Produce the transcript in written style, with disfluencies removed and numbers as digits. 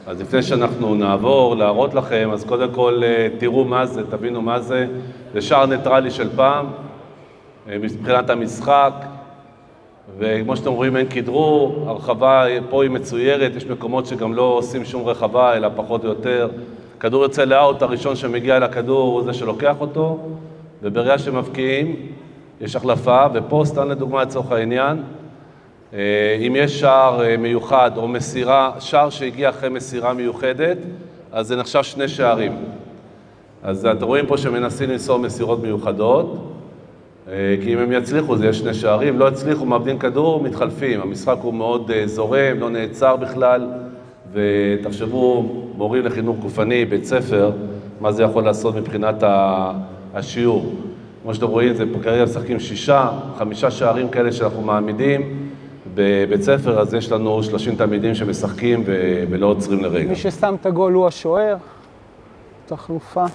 אז לפני שאנחנו נעבור להראות לכם, אז קודם כל תראו מה זה, תבינו מה זה. זה שער ניטרלי של פעם, מבחינת המשחק, וכמו שאתם רואים אין כדרור, הרחבה פה היא מצוירת, יש מקומות שגם לא עושים שום רחבה, אלא פחות או יותר. כדור יוצא לאוט, הראשון שמגיע לכדור הוא זה שלוקח אותו, וברגע שמבקיעים יש החלפה, ופה סתם לדוגמה לצורך העניין, אם יש שער מיוחד או מסירה, שער שהגיע אחרי מסירה מיוחדת, אז זה נחשב שני שערים. אז אתם רואים פה שמנסים למסור מסירות מיוחדות, כי אם הם יצליחו זה יש שני שערים, לא יצליחו, מאבדים כדור, מתחלפים. המשחק הוא מאוד זורם, לא נעצר בכלל, ותחשבו, מורים לחינוך גופני, בית ספר, מה זה יכול לעשות מבחינת השיעור. כמו שאתם רואים, זה כרגע משחקים 5 שערים כאלה שאנחנו מעמידים בבית ספר, אז יש לנו 30 תלמידים שמשחקים ולא עוצרים לרגע. מי ששם את הגול הוא השוער, תחלופה.